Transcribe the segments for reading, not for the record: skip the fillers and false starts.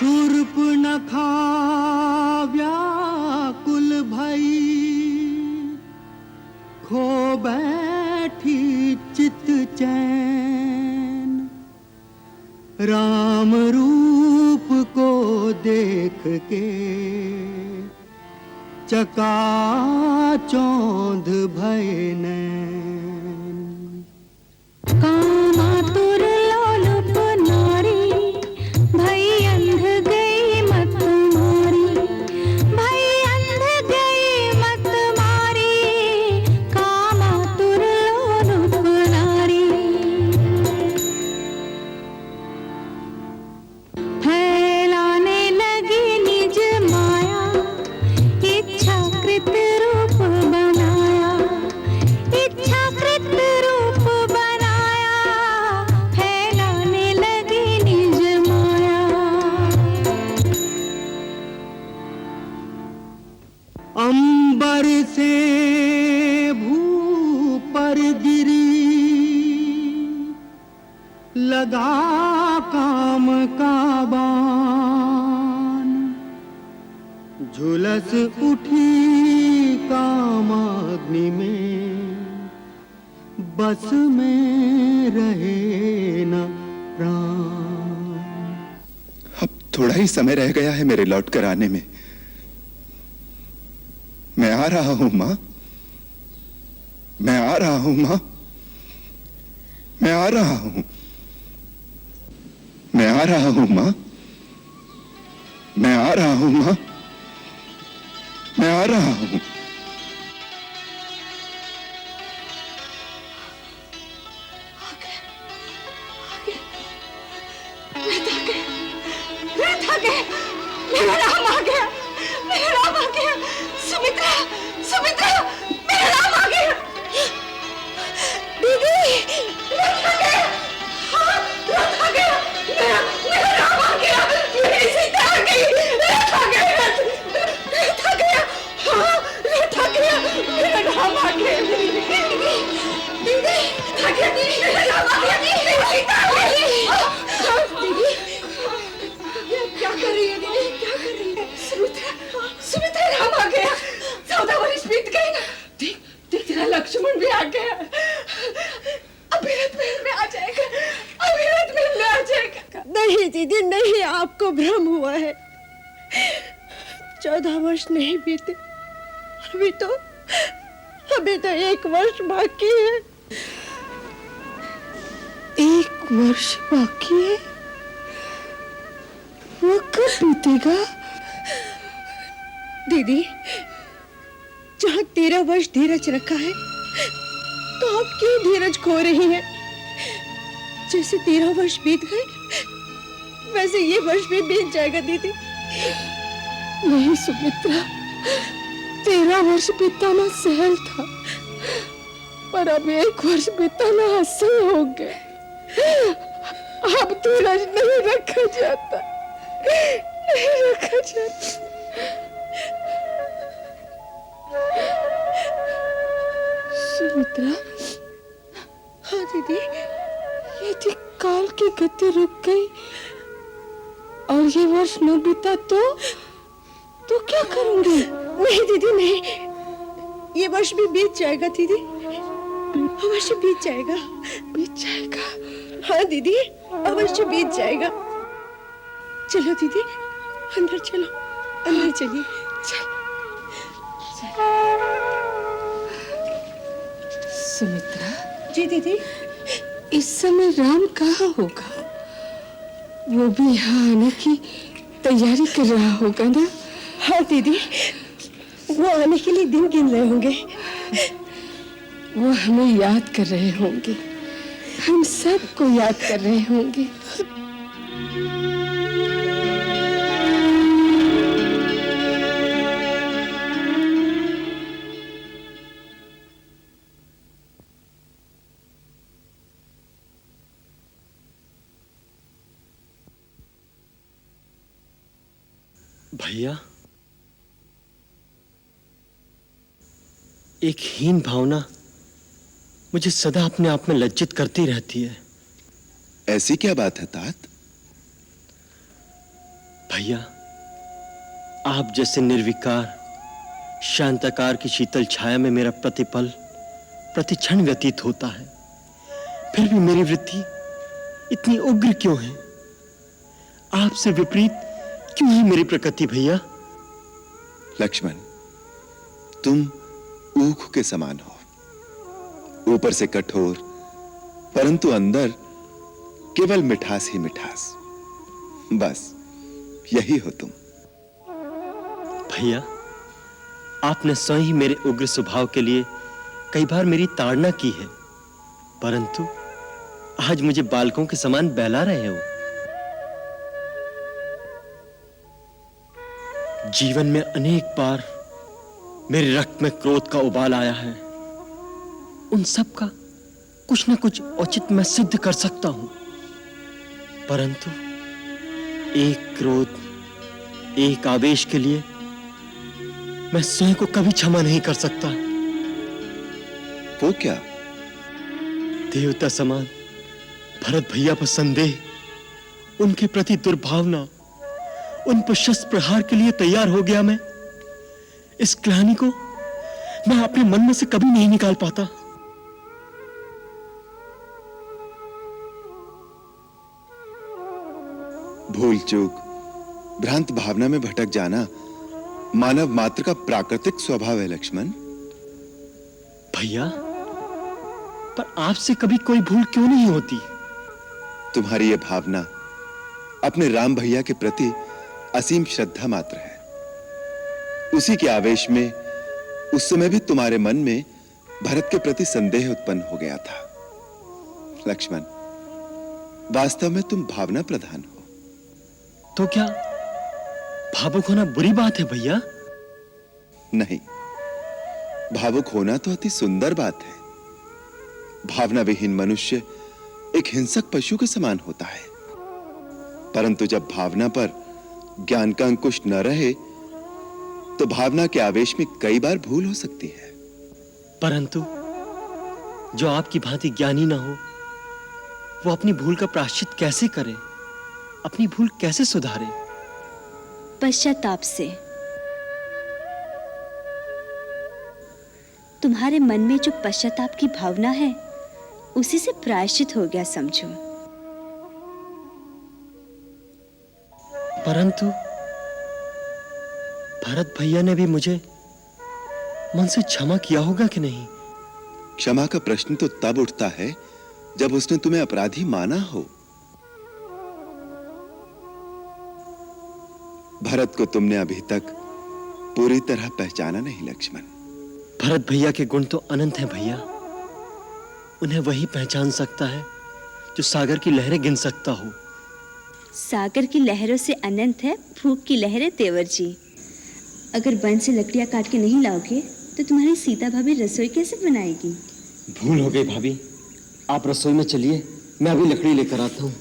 शूर्पणखा व्याकुल भई, खो बैठी चित चैन। राम रूप को देख के चकाचौंध भय नैन। कामातुर लोलुप नारी, भई अंध गई मत मारी, भई अंध गई मत मारी। कामातुर लोलुप नारी, फैलाने लगी निज माया, इच्छाकृत रूप बनाया, इच्छाकृत रूप बनाया। फैलाने लगी निज माया। अंबर से भू पर गिरी, लगा काम का बाण। झुलस उठी कामाग्नि में, बस में रहे न प्राण। अब थोड़ा ही समय रह गया है मेरे लौट कर आने में। मैं आ रहा हूं मां, मैं आ रहा हूं मां, मैं आ रहा हूं, मैं आ रहा हूं मां, मैं आ रहा हूं मां, मैं आ रहा हूं। मेरा राम आ गया, मेरा राम आ गया। सुमित्रा, सुमित्रा, मेरा राम आ गया। दीदी, रथ आ गया। हाँ, रथ आ गया। मेरा राम आ गया। मेरी सीता आ गई। रथ आ गया, रथ आ गया। हाँ, रथ आ गया। मेरा राम आ गया। दीदी, आ गया दीदी, मेरा राम आ गया। मेरी सीता आ गई। दीदी, क्या कर रही है दीदी? क्या कर रही है? सुमित्रा, सुमित्रा, राम आ गया। 14 वर्ष बीत गए ना। देख, देख, तेरा लक्ष्मण भी आ गया। अभिरथ महल में आ जाएगा, अभिरथ महल में आ जाएगा। नहीं दीदी नहीं, आपको भ्रम हुआ है। 14 वर्ष नहीं बीते, अभी तो 1 वर्ष बाकी है। 1 वर्ष बाकी है? वो कब बीतेगा? दीदी, जहाँ 13 वर्ष धीरज रखा है, तो आप क्यों धीरज खो रही हैं? जैसे 13 वर्ष बीत गए, वैसे ये वर्ष भी बीत जाएगा दीदी। नहीं सुमित्रा, 13 वर्ष बिताना सहल था, पर अब 1 वर्ष बिताना असह्य हो गया। अब धीरज नहीं रखा जाता, नहीं रखा जाता। सुमित्रा, हाँ दीदी, यदि काल की गति रुक गई और ये वर्ष न बीता तो क्या करूंगी? नहीं दीदी नहीं, ये वर्ष भी बीत जाएगा दीदी, अवश्य बीत जाएगा। बीत जाएगा? हाँ दीदी, अवश्य बीत जाएगा। चलो दीदी, अंदर चलो, अंदर चलिए। सुमित्रा। जी दीदी। इस समय राम कहाँ होगा? वो भी यहाँ आने की तैयारी कर रहा होगा ना? हाँ दीदी, वो आने के लिए दिन गिन रहे होंगे। वो हमें याद कर रहे होंगे, हम सबको याद कर रहे होंगे। भैया, एक हीन भावना मुझे सदा अपने आप में लज्जित करती रहती है। ऐसी क्या बात है तात? भैया, आप जैसे निर्विकार शांताकार की शीतल छाया में मेरा प्रतिपल प्रतिक्षण व्यतीत होता है, फिर भी मेरी वृत्ति इतनी उग्र क्यों है? आपसे विपरीत क्यों है मेरी प्रकृति भैया? लक्ष्मण, तुम ऊख के समान हो, ऊपर से कठोर परंतु अंदर केवल मिठास ही मिठास। बस यही हो तुम। भैया, आपने स्वयं ही मेरे उग्र स्वभाव के लिए कई बार मेरी ताड़ना की है, परंतु आज मुझे बालकों के समान बहला रहे हो। जीवन में अनेक बार मेरे रक्त में क्रोध का उबाल आया है। उन सब का कुछ न कुछ औचित्य मैं सिद्ध कर सकता हूं, परंतु एक क्रोध, एक आवेश के लिए मैं स्वयं को कभी क्षमा नहीं कर सकता। वो क्या? देवता समान भरत भैया पर संदेह, उनके प्रति दुर्भावना, उन पर शस्त्र प्रहार के लिए तैयार हो गया मैं। इस ग्लानि को मैं अपने मन में से कभी नहीं निकाल पाता। भूल चूक, भ्रांत भावना में भटक जाना मानव मात्र का प्राकृतिक स्वभाव है लक्ष्मण। भैया, पर आपसे कभी कोई भूल क्यों नहीं होती? तुम्हारी यह भावना अपने राम भैया के प्रति असीम श्रद्धा मात्र है। उसी के आवेश में उस समय भी तुम्हारे मन में भरत के प्रति संदेह उत्पन्न हो गया था। लक्ष्मण, वास्तव में तुम भावना प्रधान हो। तो क्या भावुक होना बुरी बात है भैया? नहीं, भावुक होना तो अति सुंदर बात है। भावना विहीन मनुष्य एक हिंसक पशु के समान होता है, परंतु जब भावना पर ज्ञान का अंकुश न रहे तो भावना के आवेश में कई बार भूल हो सकती है। परंतु जो आपकी भांति ज्ञानी ना हो, वो अपनी भूल का प्रायश्चित कैसे करे, अपनी भूल कैसे सुधारे? पश्चाताप से। तुम्हारे मन में जो पश्चाताप की भावना है, उसी से प्रायश्चित हो गया समझो। परंतु भरत भैया ने भी मुझे मन से क्षमा किया होगा कि नहीं? क्षमा का प्रश्न तो तब उठता है जब उसने तुम्हें अपराधी माना हो। भरत को तुमने अभी तक पूरी तरह पहचाना नहीं लक्ष्मण। भरत भैया के गुण तो अनंत हैं भैया। उन्हें वही पहचान सकता है जो सागर की लहरें गिन सकता हो। सागर की लहरों से अनंत है भूख की लहरें तेवर जी। अगर वन से लकड़ियां काट के नहीं लाओगे तो तुम्हारी सीता भाभी रसोई कैसे बनाएगी? भूल हो गई भाभी, आप रसोई में चलिए, मैं अभी लकड़ी लेकर आता हूँ।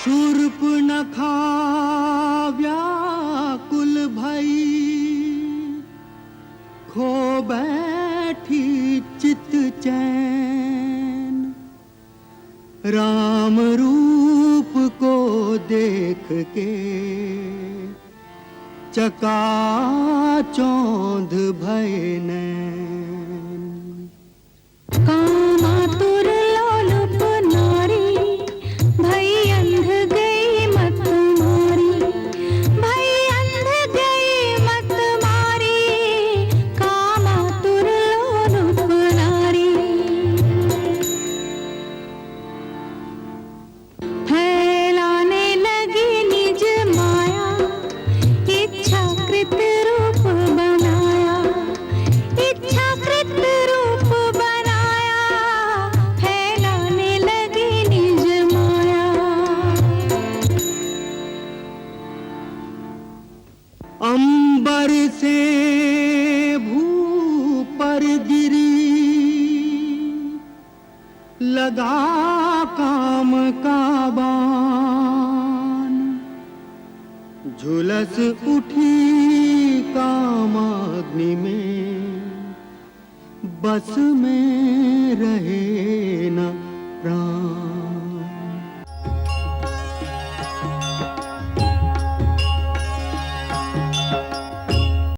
शूर्पणखा व्याकुल भई खो बैठी चित चैन। राम रूप को देख के चकाचौंध भय नैन। कामातुर लोलुप नारी भई अंध गई मत मारी, भई अंध गई मत मारी, कामातुर लोलुप नारी। फैलाने लगी निज माया, इच्छाकृत रूप बनाया, इच्छाकृत रूप बनाया, फैलाने लगी निज माया। अंबर से भू पर गिरी लगा काम का बाण। झुलस उठी कामाग्नि में, बस में